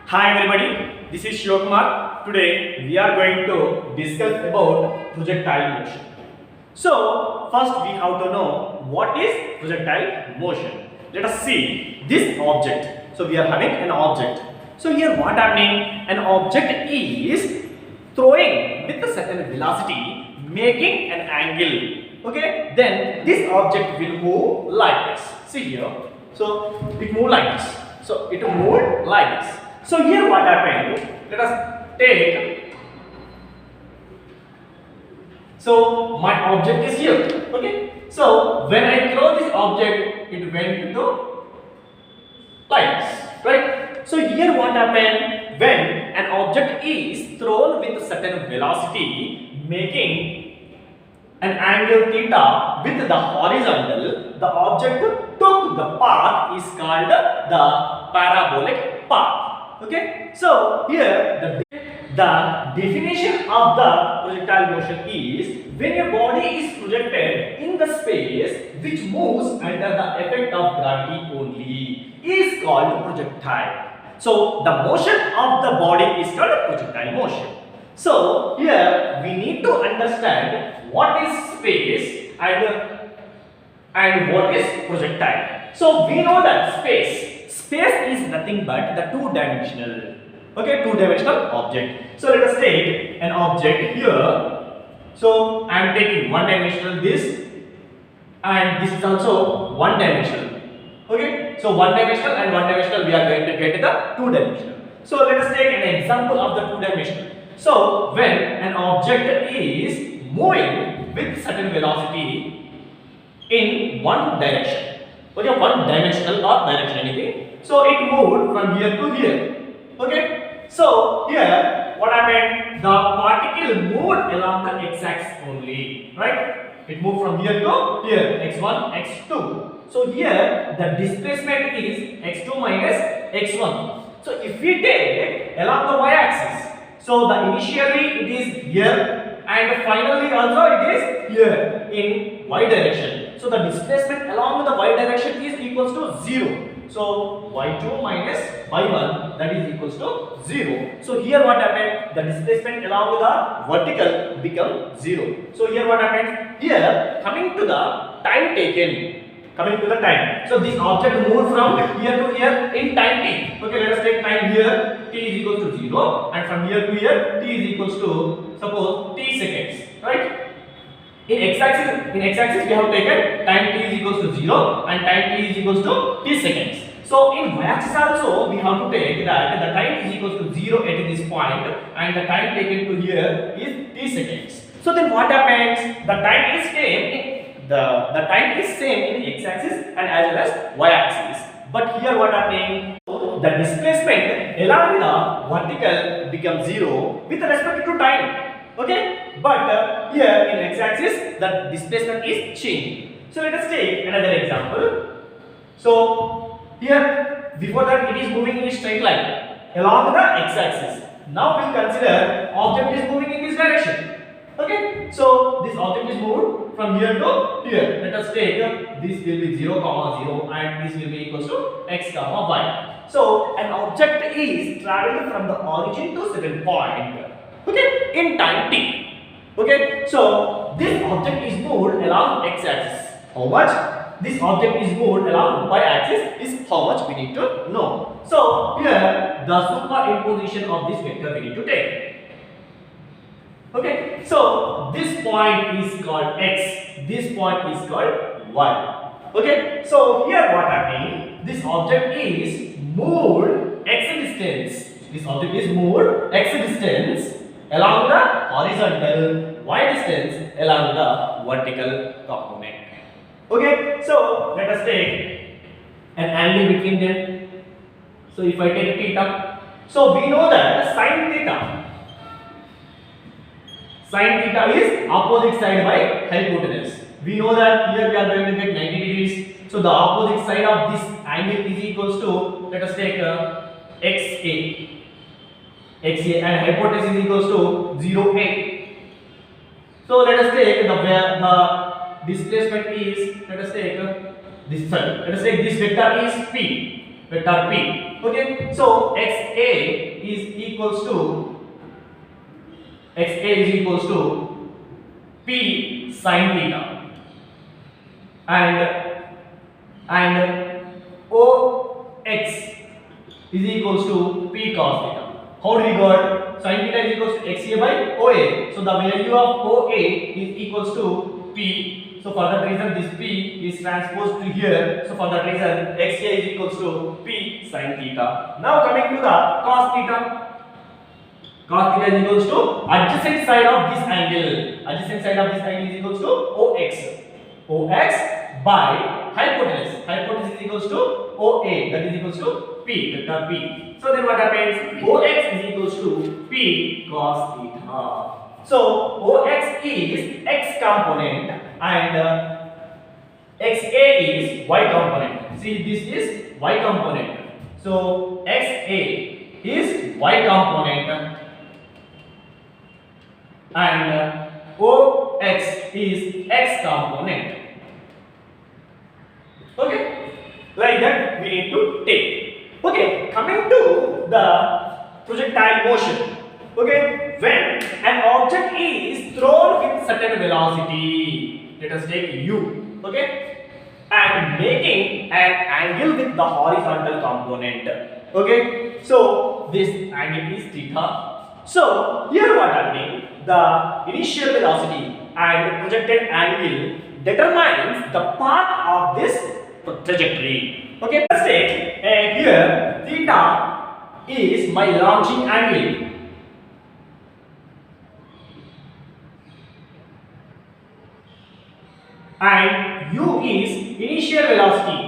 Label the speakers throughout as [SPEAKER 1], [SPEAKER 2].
[SPEAKER 1] Hi everybody, this is Shivakumar. Today we are going to discuss about projectile motion. So first we have to know what is projectile motion. Let us see this object. So we are having an object. So here what happening? An object is throwing with a certain velocity, making an angle. Okay, then this object will move like this. See here. So it move like this. So it moved like this. So here what happened? Let us take. So my object is here. Okay. So when I throw this object, it went to like this, right? So here what happened? When an object is thrown with a certain velocity, making an angle theta with the horizontal, the object took the path is called the parabolic path. Okay, so here the definition of the projectile motion is when a body is projected in the space which moves under the effect of gravity only is called projectile. So the motion of the body is called projectile motion. So here we need to understand what is space and what is projectile. So we know that space is nothing but the two-dimensional, two-dimensional object. So let us take an object here. So I am taking one-dimensional this, and this is also one-dimensional. Okay, so one-dimensional and one-dimensional we are going to get the two-dimensional. So let us take an example of the two-dimensional. So when an object is moving with certain velocity in one direction, okay, one dimensional or direction anything. So it moved from here to here. Okay. So here what happened? The particle moved along the x-axis only, right? It moved from here to here, x1, x2. So here the displacement is x2 minus x1. So if we take along the y-axis, so the initially it is here and finally also it is here in y direction. So the displacement along the y direction is equals to 0. So y2 minus y1, that is equals to 0. So here what happened? The displacement along the vertical become 0. So here what happened? Here coming to the time taken. So this object moved from here to here in time t. Okay, let us take time here. T is equals to 0, and from here to here t is equals to suppose t seconds, right? In x-axis we have taken time t is equals to 0 and time t is equals to t seconds. So in y-axis also we have to take that the time is equals to 0 at this point and the time taken to here is t seconds. So then what happens? The time is same. The time is same in x-axis and as well as y-axis. But here what happening? The displacement along the vertical becomes 0 with respect to time. Okay, but here in x-axis the displacement is changed. So let us take another example. So here before that it is moving in a straight line along the x-axis. Now we consider object is moving in this direction. Okay, so this object is moved from here to here. Let us take this will be 0, 0 and this will be equals to x, y. So an object is traveling from the origin to certain point. Okay, in time t. Okay, so this object is moved along x-axis. How much? This object is moved along y-axis is how much we need to know. So here the superimposition of this vector we need to take. Okay, so this point is called x, this point is called y. Okay, so here what happening? This object is moved x distance. This object is moved x distance along the horizontal, y distance along the vertical component. Okay, so let us take an angle between them. So if I take theta, so we know that sin theta is opposite side by hypotenuse. We know that here we are going to get 90 degrees. So the opposite side of this angle is equals to, let us take XA and hypotenuse is equals to 0A. So let us take the displacement is, let us take this vector is P. vector P. Okay, so XA is equals to P sin theta, and OX is equals to P cos theta. How do we got sin theta is equals to XA by OA? So the value of OA is equals to P. So for that reason this P is transposed to here. So for that reason XA is equals to P sin theta. Now coming to the cos theta. Cos theta is equals to adjacent side of this angle. Adjacent side of this angle is equals to OX. OX by hypotenuse. Hypotenuse is equals to OA. That is equals to P, vector P. So then what happens? OX is equals to P cos theta. So OX is X component and XA is Y component. See, this is Y component. So XA is Y component and OX is X component. Okay, like that we need to take. Okay, coming to the projectile motion. Okay, when an object is thrown with certain velocity, let us take u. Okay, and making an angle with the horizontal component. Okay, so this angle is theta. So here what happening? The initial velocity and projected angle determines the path of this trajectory. Okay, let's take here theta is my launching angle. And u is initial velocity.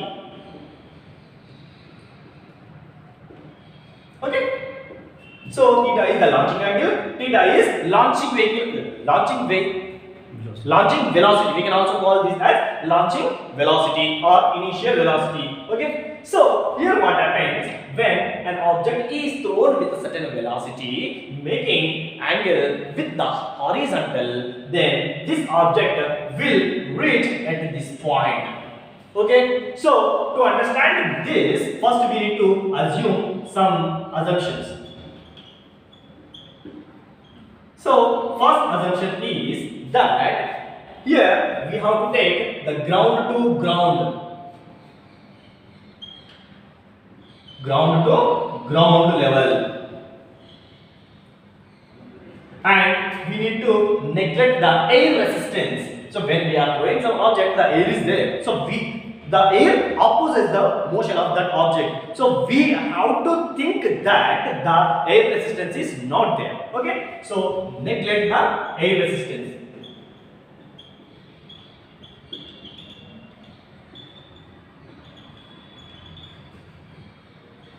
[SPEAKER 1] Okay, so theta is the launching angle, theta is launching vehicle, launching velocity. We can also call this as launching velocity or initial velocity. Okay, so here what happens when an object is thrown with a certain velocity, making angle with the horizontal, then this object will reach at this point. Okay, so to understand this, first we need to assume some assumptions. So first assumption is that here we have to take the ground to ground level, and we need to neglect the air resistance. So when we are throwing some object, the air is there, so the air opposes the motion of that object. So we have to think that the air resistance is not there. Okay, so neglect the air resistance.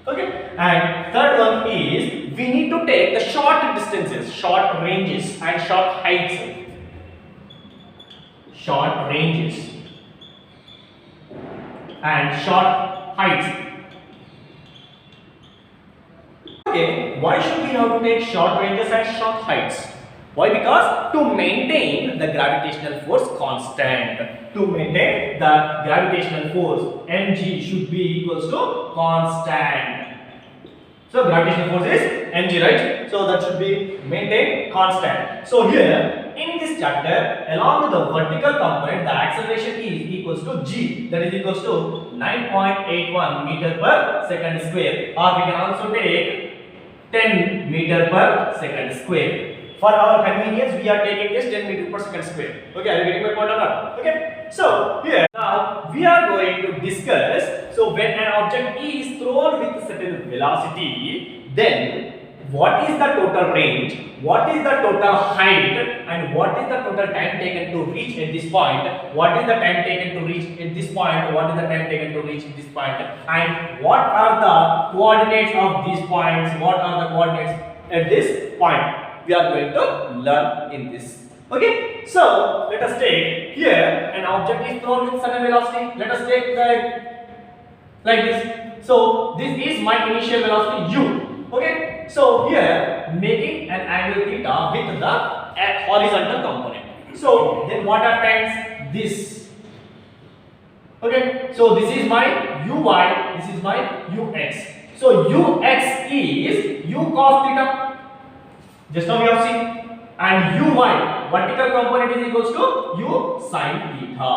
[SPEAKER 1] Okay, and third one is we need to take the short distances, short ranges and short heights. Short ranges and short heights. Okay, why should we have to take short ranges and short heights? Why? Because to maintain the gravitational force constant. To maintain the gravitational force, mg should be equals to constant. So gravitational force is mg, right? So that should be maintained constant. So here in this chapter, along with the vertical component, the acceleration is equals to g, that is equals to 9.81 meter per second square, or we can also take 10 meter per second square. For our convenience, we are taking this 10 meter per second square. Okay, are you getting my point or not? Okay, so here now we are going to discuss. So when an object is thrown with a certain velocity, then what is the total range, what is the total height, and what is the total time taken to reach at this point, what is the time taken to reach at this point, what is the time taken to reach at this point, and what are the coordinates of these points, what are the coordinates at this point, we are going to learn in this. Okay, so let us take here an object is thrown with certain velocity. Let us take like this. So this is my initial velocity u. Okay, so here making an angle theta with the horizontal component. So then what happens? This Okay, so this is my uy, this is my ux. So ux is u cos theta, just now we have seen, and uy, vertical component, is equals to u sin theta.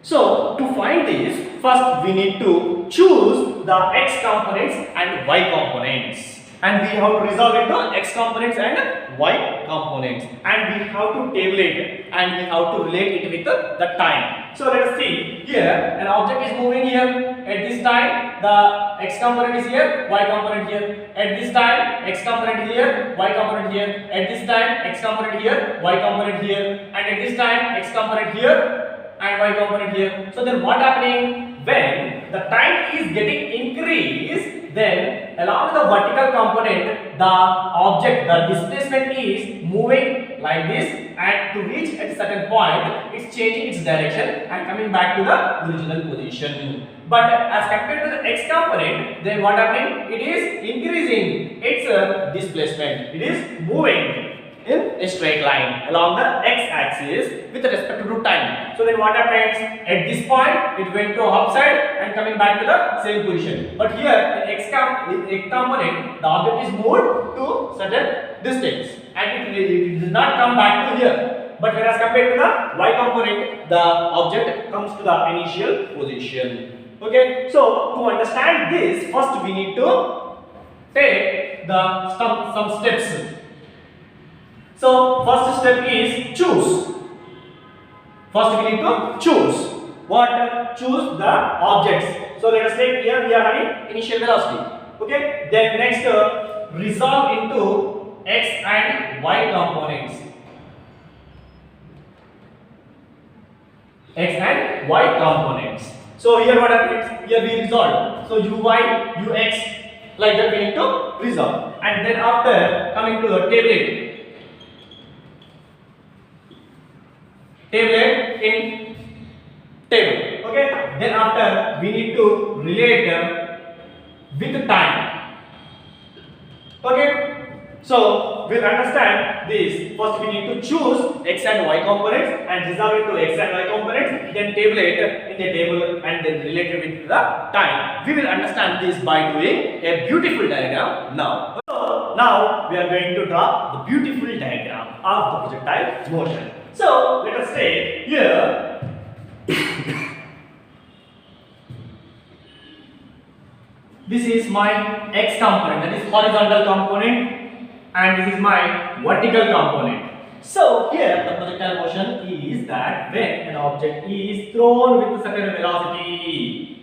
[SPEAKER 1] So to find this, first we need to choose the x components and y components, and we have to resolve into x components and y components, and we have to tabulate and we have to relate it with the time. So let us see, here an object is moving here, at this time the x component is here, y component here, at this time x component is here, y component here, at this time x component here, y component here, and at this time x component here and y component here. So then what happening, when the time is getting increased, then along the vertical component the object, the displacement is moving like this, and to reach at a certain point it's changing its direction and coming back to the original position. But as compared to the x component, then what happening, it is increasing its displacement, it is moving in a straight line along the x-axis with respect to time. So then what happens, at this point it went to upside and coming back to the same position. But here in x component the object is moved to certain distance and it does not come back to here. But whereas compared to the y component, the object comes to the initial position. Okay, so to understand this, first we need to take the some steps. So first step is choose. First we need to choose. What? Choose the objects. So let us take here we are having initial velocity. Okay. Then next resolve into x and y components. X and y components. So here what happens? Here we resolve. So uy, ux, like that we need to resolve. And then after coming to the tablet. Tablet in table. Okay. Then after we need to relate with time. Okay. So we'll understand this. First we need to choose x and y components and resolve into x and y components. Then tabulate in the table and then relate it with the time. We will understand this by doing a beautiful diagram now. So now we are going to draw the beautiful diagram of the projectile motion. So let us say here this is my x component, that is horizontal component, and this is my vertical component. So here the projectile motion is that when an object is thrown with a certain velocity,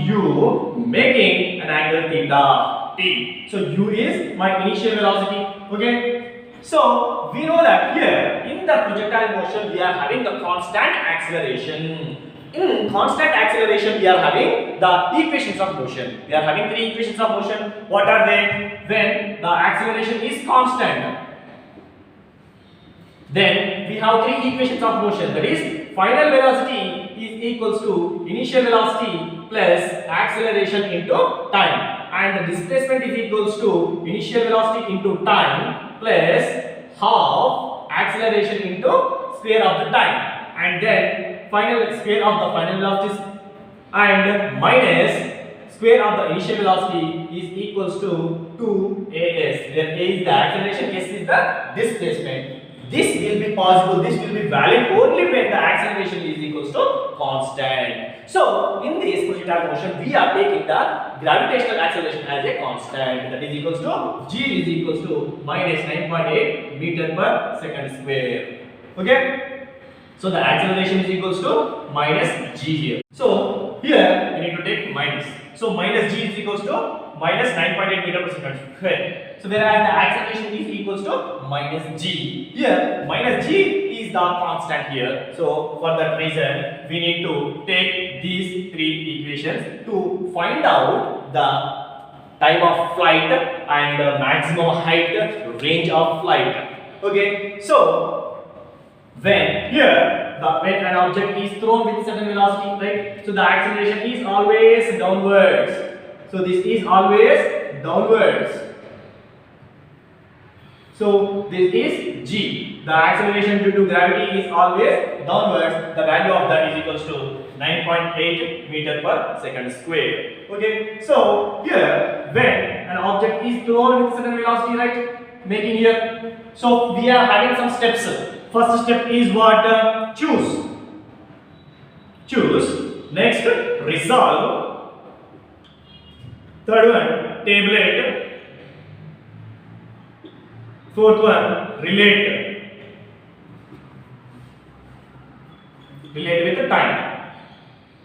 [SPEAKER 1] u, making an angle theta t. So u is my initial velocity. Okay. So we know that here in the projectile motion we are having the constant acceleration. In constant acceleration we are having the equations of motion. We are having three equations of motion. What are they? When the acceleration is constant, then we have three equations of motion. That is, final velocity is equals to initial velocity plus acceleration into time, and the displacement is equals to initial velocity into time plus half acceleration into square of the time, and then final square of the final velocity and minus square of the initial velocity is equals to 2as, where a is the acceleration, s is the displacement. This will be possible, this will be valid only when the acceleration is equals to constant. So in this projectile motion we are taking the gravitational acceleration as a constant, that is equals to g is equals to minus 9.8 meter per second square. Okay. So the acceleration is equals to minus g here. So here we need to take minus. So minus g is equals to minus 9.8 meter per second square. So whereas the acceleration is equals to minus g. Here minus g is the constant here. So for that reason we need to take these three equations to find out the time of flight and the maximum height, range of flight. Okay. So when here when an object is thrown with certain velocity, right? So the acceleration is always downwards. So this is always downwards. So this is g. The acceleration due to gravity is always downwards. The value of that is equals to 9.8 meter per second square. Okay. So here, when an object is thrown with certain velocity, right? Making here. So we are having some steps. First step is what? Choose. Choose. Next, resolve. Third one, tabulate. Fourth one, relate. Relate with the time.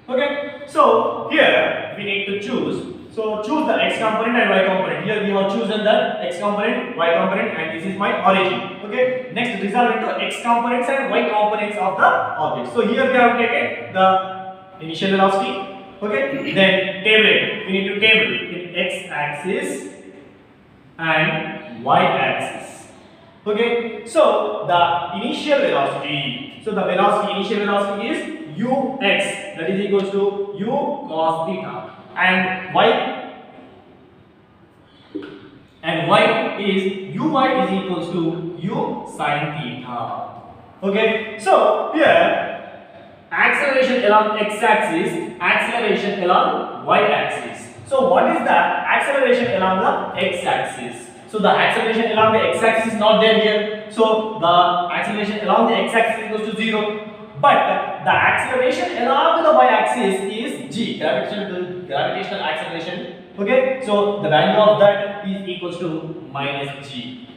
[SPEAKER 1] Okay. So here we need to choose. So choose the x component and y component. Here we have chosen the x component, y component, and this is my origin. Okay. Next, resolve into x components and y components of the object. So here we have taken the initial velocity. Okay. Then tabulate. We need to table in x axis and y axis. Okay, so the initial velocity. So the initial velocity is ux, that is equals to u cos theta, and y is uy is equals to u sin theta. Okay, so here acceleration along x-axis, acceleration along y-axis. So what is the acceleration along the x-axis? So the acceleration along the x-axis is not there here. So the acceleration along the x-axis is equals to 0. But the acceleration along the y-axis is g, gravitational acceleration. Okay, so the value of that is equals to minus g.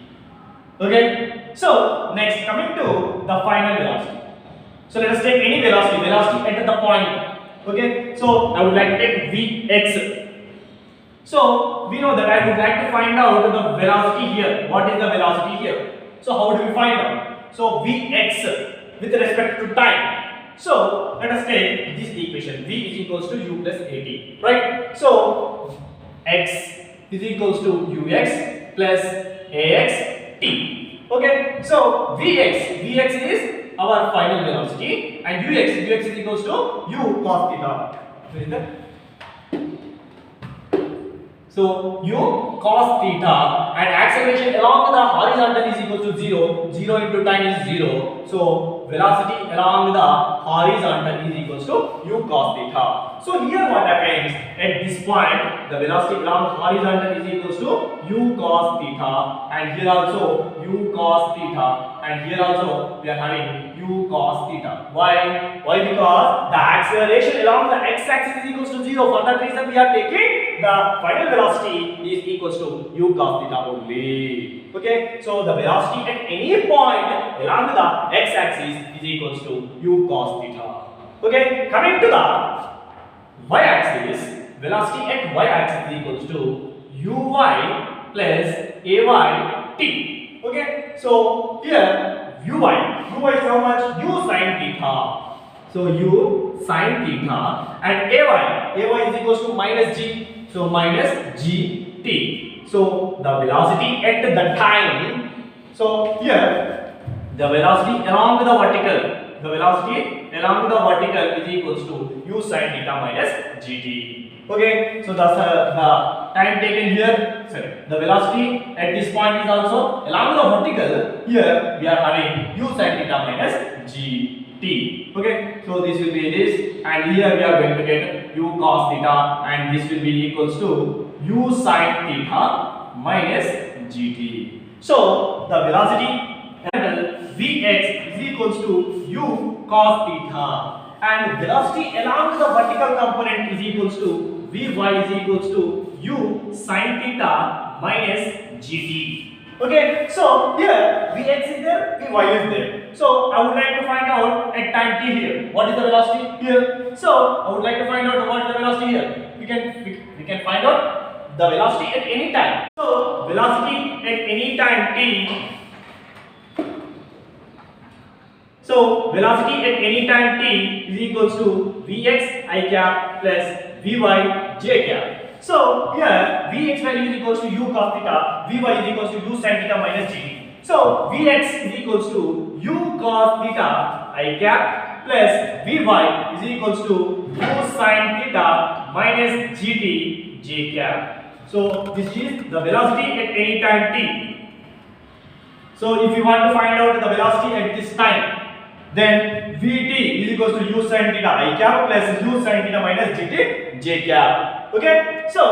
[SPEAKER 1] Okay, so next, coming to the final velocity. So let us take any velocity at the point. Okay, so I would like to take vx. So we know that I would like to find out the velocity here. What is the velocity here? So how do we find out? So vx with respect to time. So let us take this equation. V is equals to u plus at. Right? So x is equals to ux plus ax t. Okay? So vx is our final velocity, and ux is equals to u cos theta. Where is that? So u cos theta, and acceleration along the horizontal is equal to 0. 0 into time is 0. So velocity along the horizontal is equals to u cos theta. So here what happens at this point, the velocity along horizontal is equals to u cos theta, and here also u cos theta, and here also we are having u cos theta. Why? Because the acceleration along the x-axis is equals to 0. For that reason we are taking the final velocity is equals to u cos theta only. Okay, so the velocity at any point along the x-axis is equals to u cos theta. Okay, coming to the y-axis, velocity at y-axis is equals to uy plus ay t. Okay, so here uy is how much? U sin theta. So u sin theta, and ay is equals to minus g. So minus gt. So the velocity at the time. So here the velocity along the vertical. The velocity along the vertical is equals to u sin theta minus gt. Okay. So that's the time taken here. Sorry. The velocity at this point is also along the vertical. Here we are having u sin theta minus gt. Okay, so this will be this, and here we are going to get u cos theta, and this will be equals to u sin theta minus gt. So the velocity angle vx is equals to u cos theta, and velocity along the vertical component is equals to vy is equals to u sin theta minus gt. Okay, so here vx is there, vy is there. So I would like to find out at time t here. What is the velocity here? So I would like to find out what is the velocity here. We can find out the velocity at any time. So velocity at any time t. So velocity at any time t is equals to vx I cap plus vy j cap. So here vx value is equals to u cos theta, vy is equals to u sin theta minus gt. So vx is equals to u cos theta I cap plus vy is equals to u sin theta minus gt j cap. So this is the velocity at any time t. So if you want to find out the velocity at this time, then Vt is equals to u sin theta I cap plus u sin theta minus gt j cap. Okay, so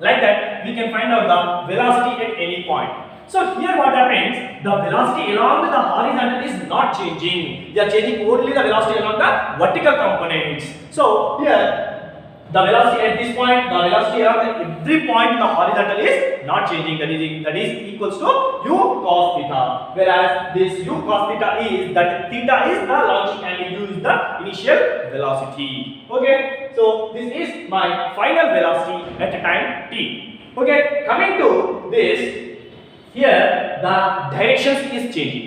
[SPEAKER 1] like that we can find out the velocity at any point. So here what happens, the velocity along the horizontal is not changing. They are changing only the velocity along the vertical components. So here the velocity at this point, the velocity around every point in the horizontal is not changing. That is equals to u cos theta. Whereas this u cos theta is that theta is the launching angle, u is the initial velocity. Okay, so this is my final velocity at the time t. Okay, coming to this, here the directions is changing.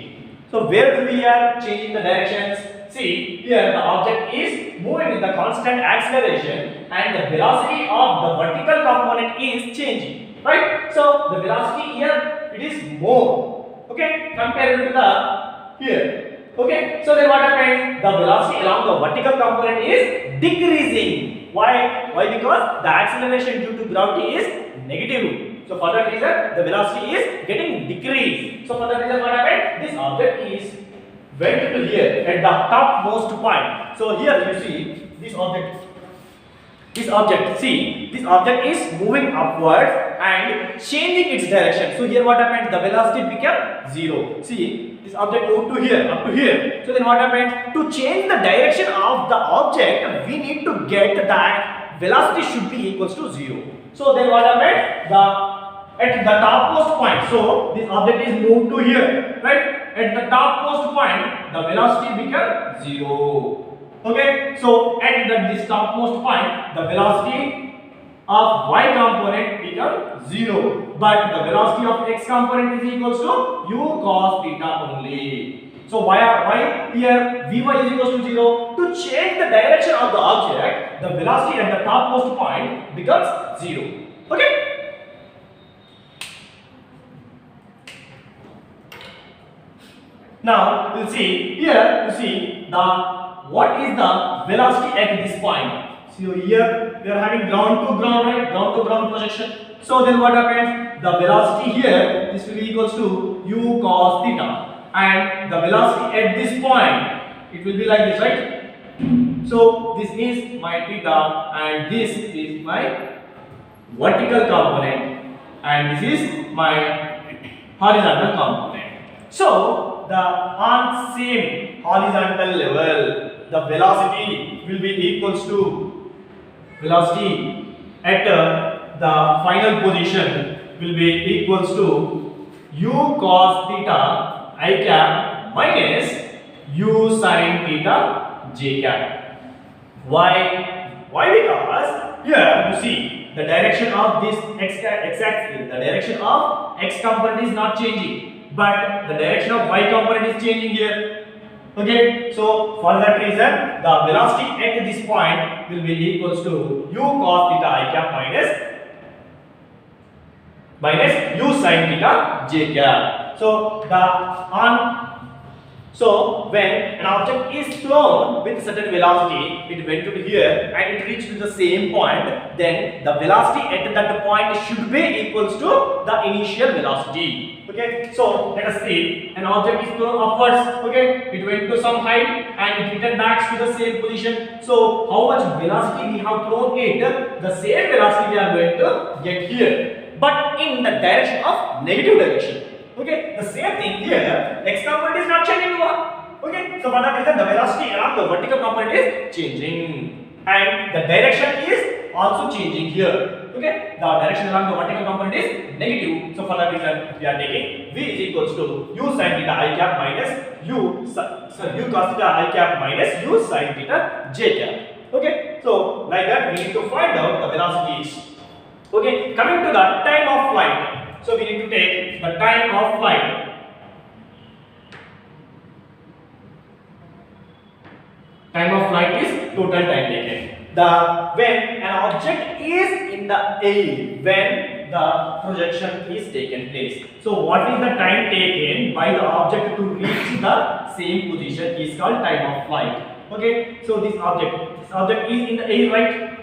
[SPEAKER 1] So where do we are changing the directions? See, here the object is moving with the constant acceleration and the velocity of the vertical component is changing, right? So the velocity here it is more, okay, compared to the here. Okay, so then what happens? The velocity along the vertical component is decreasing. Why? Because the acceleration due to gravity is negative. So for that reason, the velocity is getting decreased. So for that reason, what happened? This object is went to here at the topmost point. So here you see this object. This object is moving upwards and changing its direction. So here what happened? The velocity became 0. See, this object moved to here, up to here. So then what happened? To change the direction of the object, we need to get that velocity should be equals to 0. So then what happened? At the topmost point, so this object is moved to here, right? At the topmost point, the velocity becomes 0. Okay, so at this topmost point, the velocity of y component becomes 0, but the velocity of x component is equals to u cos theta only. So why here Vy is equals to 0? To change the direction of the object, the velocity at the topmost point becomes 0. Okay. Now we'll see here. You see what is the velocity at this point. So here we are having ground to ground, right? Ground to ground projection. So then what happens? The velocity here this will be equals to u cos theta, and the velocity at this point it will be like this, right? So this is my theta and this is my vertical component and this is my horizontal component. So on same horizontal level, the velocity will be equals to velocity at the final position will be equals to u cos theta I cap minus u sin theta j cap. Why? Because here you see the direction of this x-axis, the direction of x component is not changing, but the direction of y component is changing here. Okay, so for that reason, the velocity at this point will be equals to u cos theta I cap minus u sin theta j cap. So when an object is thrown with certain velocity, it went to here and it reached to the same point, then the velocity at that point should be equals to the initial velocity. Okay, so let us see, an object is thrown upwards. Okay, it went to some height and it returned back to the same position. So how much velocity we have thrown it, the same velocity we are going to get here, but in the direction of negative direction. Okay, the same thing here, x component is not changing one. Okay, so for that reason the velocity along the vertical component is changing and the direction is also changing here. Okay, the direction along the vertical component is negative. So for that reason we are taking v is equals to u sin theta I cap minus u cos theta I cap minus u sin theta j cap. Okay, so like that we need to find out the velocities. Okay, coming to the time of flight. So we need to take the time of flight. Time of flight is total time taken. When an object is in the air, when the projection is taken place. So what is the time taken by the object to reach the same position is called time of flight. Okay, so this object is in the air, right?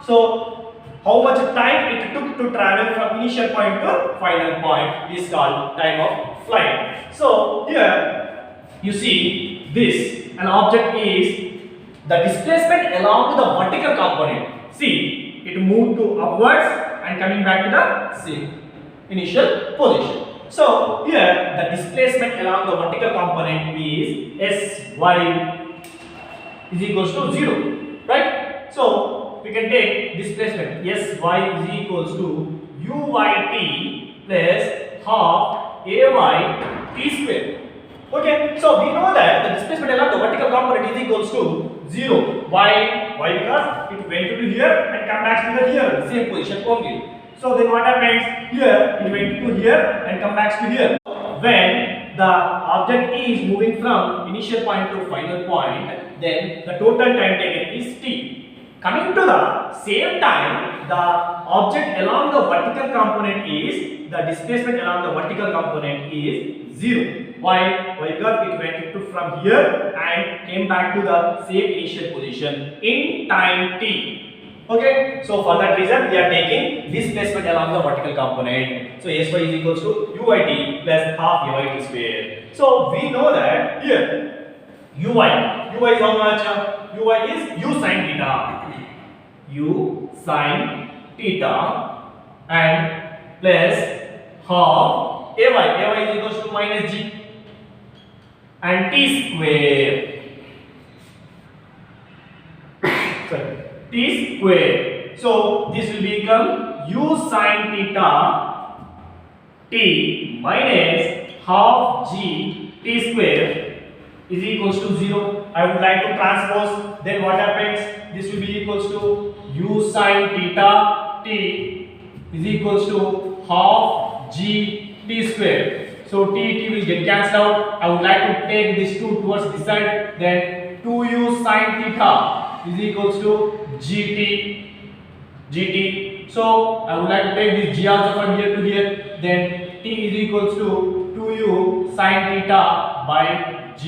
[SPEAKER 1] So how much time it took to travel from initial point to final point is called time of flight. So here you see this, an object is the displacement along the vertical component. See, it moved to upwards and coming back to the same initial position. So here the displacement along the vertical component is Sy is equals to 0, right? So we can take displacement Sy is equals to Uyt plus half Ay t square. Okay, so we know that the displacement along the vertical component is equals to 0. Why? Why? Because it went to here and come back to the here, same position only. So then what happens? Here it went to here and come back to here. When the object is moving from initial point to final point, then the total time taken is t. Coming to the same time, the object along the vertical component is, the displacement along the vertical component is 0. Why? Because it went to from here and came back to the same initial position in time t. Okay, so for that reason we are taking displacement along the vertical component. So Sy is equals to Uyt plus half Ayt square. So we know that here Uy is how much? Uy is U sin theta. U sin theta and plus half Ay is equals to minus g and t square. Sorry. T square. So this will become U sin theta t minus half g t square is equals to 0. I would like to transpose. Then what happens? This will be equals to U sin theta t is equals to half g t square. So t will get cancelled out. I would like to take this 2 towards this side. Then 2u sin theta is equals to gt. So I would like to take this g also from here to here. Then t is equals to 2u sin theta by g.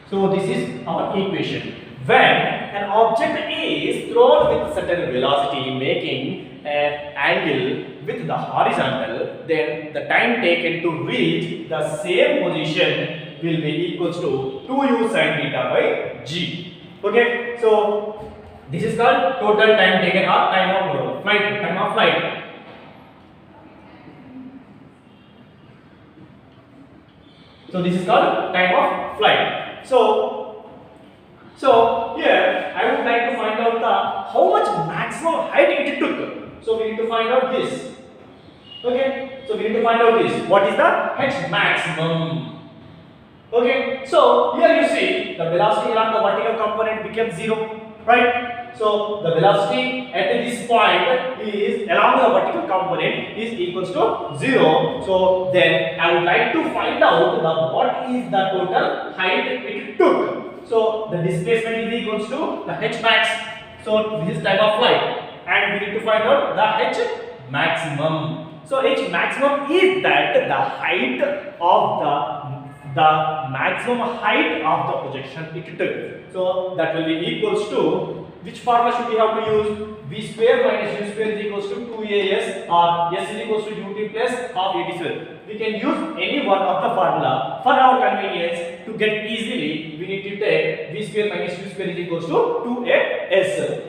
[SPEAKER 1] So this is our equation. When an object is thrown with certain velocity making an angle with the horizontal, then the time taken to reach the same position will be equals to 2u sin theta by g. Okay, so this is called total time taken or time of flight. So this is called time of flight. So here I would like to find out the how much maximum height it took. So we need to find out this. Okay, so we need to find out this. What is the h maximum? Okay, so here you see the velocity along the vertical component became 0, right? So the velocity at this point is along the vertical component is equals to 0. So then I would like to find out what is the total height it took. So the displacement is equals to the h max. So this is time of flight, and we need to find out the h maximum. So h maximum is that the height of the maximum height of the projection it took. So that will be equals to, which formula should we have to use? V square minus u square is equals to 2as, or s is equals to ut plus half at square. We can use any one of the formula for our convenience. To get easily, we need to take v square minus u square is equals to 2as.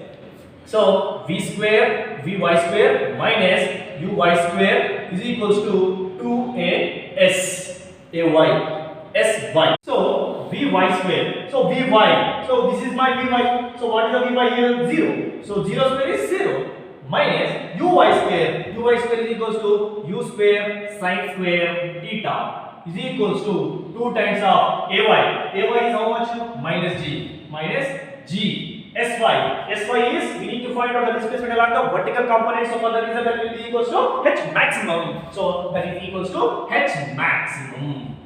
[SPEAKER 1] So v square vy square minus uy square is equals to 2as sy. So vy square. So vy. So this is my vy. So what is the vy here? 0. So 0 square is 0 minus uy square. Uy square is equals to u square sin square theta is equals to 2 times of ay. Ay is how much? Minus g. Minus g. Sy. Sy is, we need to find out the displacement along the vertical component. So for that reason that will be equals to h maximum. So that is equals to h maximum.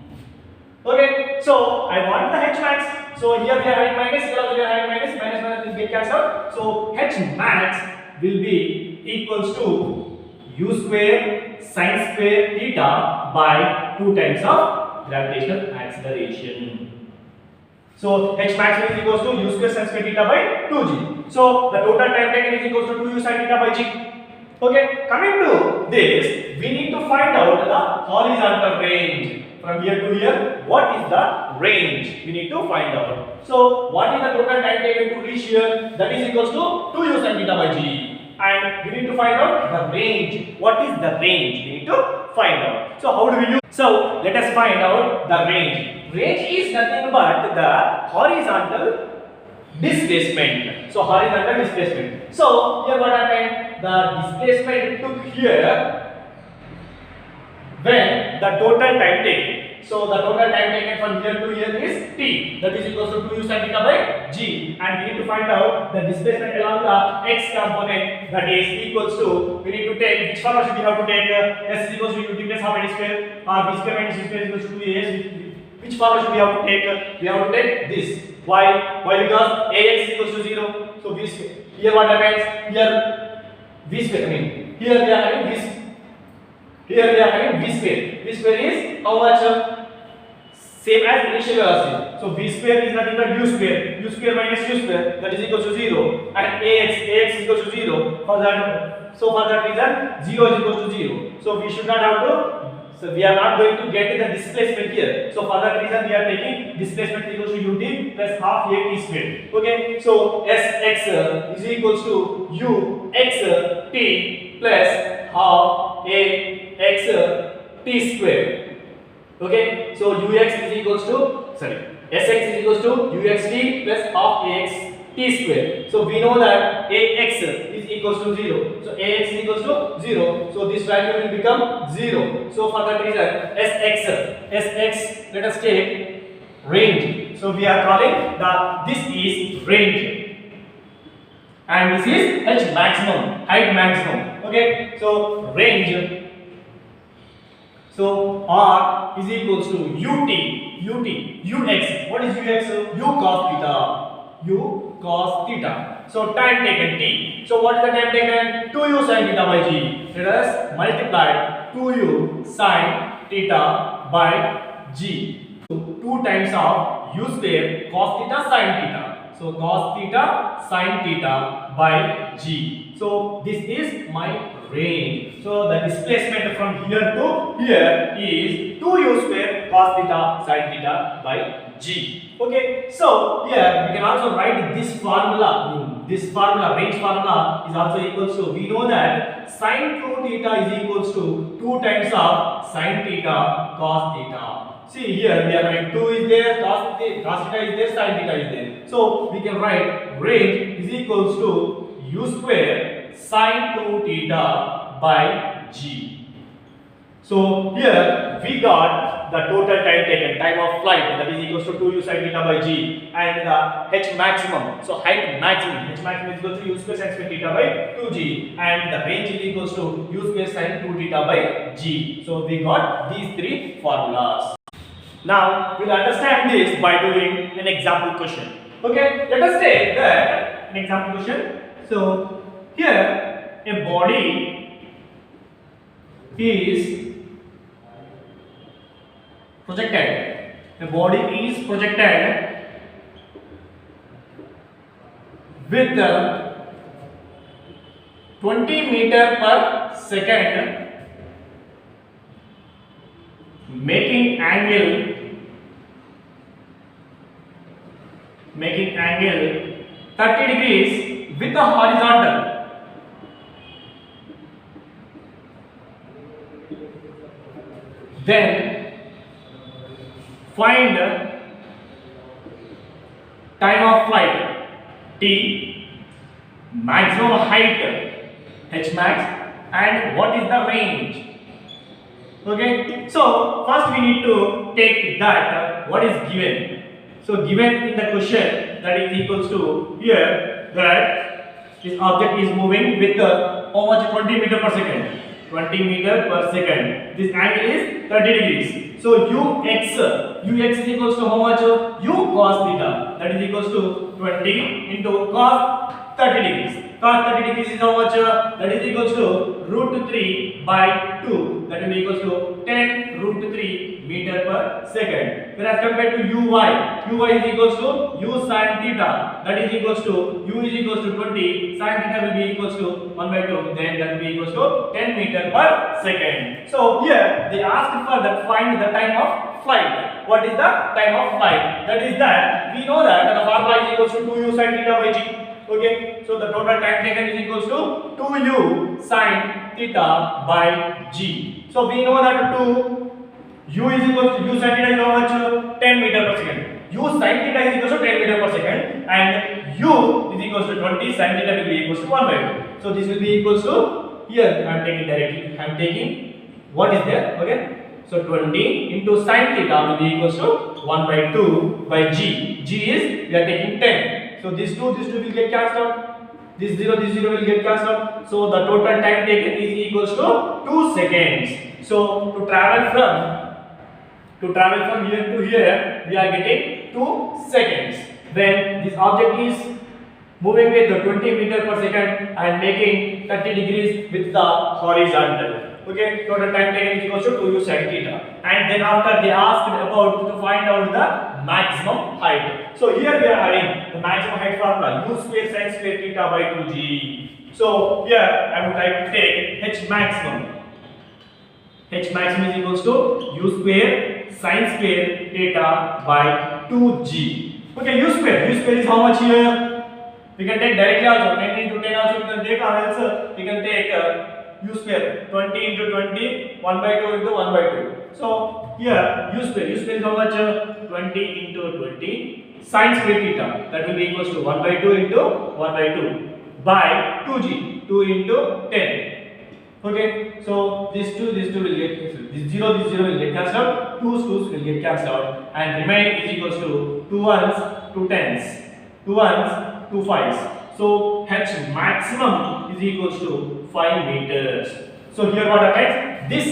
[SPEAKER 1] Okay, so I want the h max. So here we are having minus, here also we are having minus, minus will get cancelled. So h max will be equals to u square sin square theta by 2 times of gravitational acceleration. So h max is equals to u square sin square theta by 2g. So the total time taken is equals to 2u sin theta by g. Okay, coming to this, we need to find out the horizontal range. From here to here, what is the range? We need to find out. So what is the total time taken to reach here? That is equals to 2u sin theta by g. And we need to find out the range. What is the range? We need to find out. So how do we do? So let us find out the range. Range is nothing but the horizontal displacement. So horizontal displacement. So here what happened? The displacement took here when the total time taken. So the total time taken from here to here is t. That is equals to 2u sin theta by g. And we need to find out the displacement along the x component. That is equals to, we need to take, which formula should we have to take? S is equals to u t plus half a d square, or b square minus c square is equals to 2as. Which formula should we have to take? We have to take this. Why? Why? Because ax is equals to 0. So v square. Here what happens? Here v square. I mean, here we are having this. Here we are having v square. V square is how much? Same as initial velocity. So v square is nothing but u square. U square minus u square, that is equals to 0. And ax is equals to 0. For that, so for that reason, 0 is equals to 0. So we should not have to. So we are not going to get the displacement here. So for that reason, we are taking displacement equals to ut plus half a t square. Okay. So sx is equals to u x t plus half a x t square. Okay, so ux is equals to, sx is equals to uxt plus half ax t square. So we know that ax is equals to 0. So ax is equals to 0. So this value will become 0. So for that reason, sx, let us take range. So we are calling that this is range. And this is h maximum, height maximum. Okay, so range. So r is equals to ux. What is ux? U cos theta. U cos theta. So time taken t. So what is the time taken? 2u sin theta by g. Let us multiply 2u sin theta by g. So 2 times of u square cos theta sin theta. So cos theta sin theta by g. So this is my range. So the displacement from here to here is 2u square cos theta sin theta by g. Okay. So here we can also write this formula. This formula, range formula, is also equals to, we know that sin 2 theta is equals to 2 times of sin theta cos theta. See here we are having 2 is there, cos theta is there, sin theta is there. So we can write range is equals to u square sin 2 theta by g. So here we got the total time taken, time of flight, that is equals to 2u sin theta by g, and the h maximum, so height maximum, h maximum is equals to u square sin square theta by 2g, and the range is equals to u square sin 2 theta by g. So we got these 3 formulas. Now we'll understand this by doing an example question. Okay, let us take that an example question. So here a body is projected. A body is projected with 20 meter per second, making angle 30 degrees with the horizontal. Then find time of flight t, maximum height h max, and what is the range. Okay, so first we need to take that what is given. So given in the question, that is equals to here that this object is moving with how much? 20 meter per second. 20 meter per second. This angle is 30 degrees. So ux is equals to how much? U cos theta. That is equals to 20 into cos 30 degrees. Cos 30 degrees is how much? That is equals to root 3 by 2. That will be equals to 10 root 3 meter per second. Whereas compared to uy is equals to u sin theta. That is equals to u is equals to 20. Sin theta will be equals to 1 by 2. Then that will be equals to 10 meter per second. So here they asked for that find the time of flight. What is the time of flight? That is that we know that the formula is equals to 2u sin theta by g. Okay, so the total time taken is equals to 2u sin theta by g. So we know that 2u is equals to u sin theta is how much? 10 meter per second. U sin theta is equals to 10 meter per second, and u is equals to 20. Sin theta will be equals to 1 by 2. So this will be equals to, here I am taking directly. I am taking what is there. Okay, so 20 into sin theta will be equals to 1 by 2 by g. G is, we are taking 10. So this 2 will get cancelled out. This 0 will get cancelled out. So the total time taken is equals to 2 seconds. So to travel from here to here, we are getting 2 seconds. When this object is moving with the 20 meter per second and making 30 degrees with the horizontal. Okay, total time taken is equals to 2u sin theta. And then after they asked about to find out the maximum height. So here we are having the maximum height formula, u square sin square theta by 2g. So here I would like to take h maximum. H maximum is equals to u square sin square theta by 2g. Okay, u square is how much here? We can take directly also, 10 into 10 also we can take, or else we can take u square, 20 into 20, 1 by 2 into 1 by 2. So here u square is how much? 20 into 20 sin square theta, that will be equals to 1 by 2 into 1 by 2 by 2g, 2 into 10. Okay, so this 2 will get cancelled. This 0 will get cancelled out. 2's will get cancelled out, and remaining is equals to 2 1s, 2 10s, 2 1s, 2 5s. So h maximum is equals to 5 meters. So here what happens? This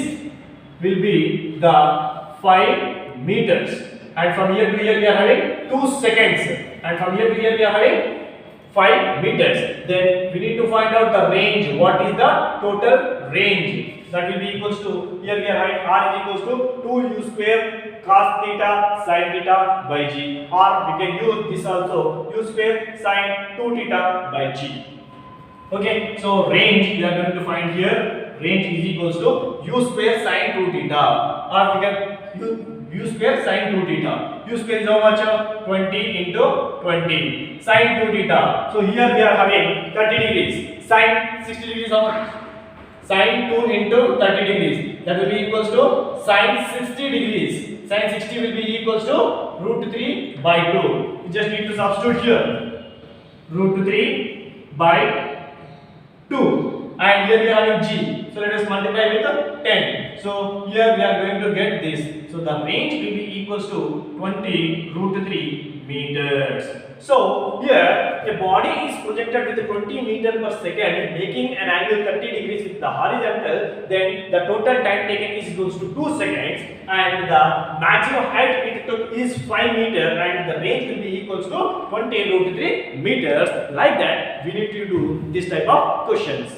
[SPEAKER 1] will be the 5 meters, and from here to here we are having 2 seconds, and from here to here we are having 5 meters. Then we need to find out the range. What is the total range? That will be equals to, here we are having r is equals to 2u square cos theta sin theta by g, or we can use this also, u square sin 2 theta by g. Okay, so range we are going to find here. Range is equals to u square sin 2 theta, or we can u square sin 2 theta. U square is how much? 20 into 20 sin 2 theta. So here we are having 30 degrees. Sin 60 degrees how much? Sin 2 into 30 degrees. That will be equals to sin 60 degrees. Sin 60 will be equals to root 3 by 2. You just need to substitute here. Root 3 by 2. And here we are having g. So let us multiply with 10. So here we are going to get this. So the range will be equals to 20 root 3 meters. So here a body is projected with 20 meter per second, making an angle 30 degrees with the horizontal. Then the total time taken is equals to 2 seconds, and the maximum height it took is 5 meters, and the range will be equals to 20 root 3 meters. Like that, we need to do this type of questions.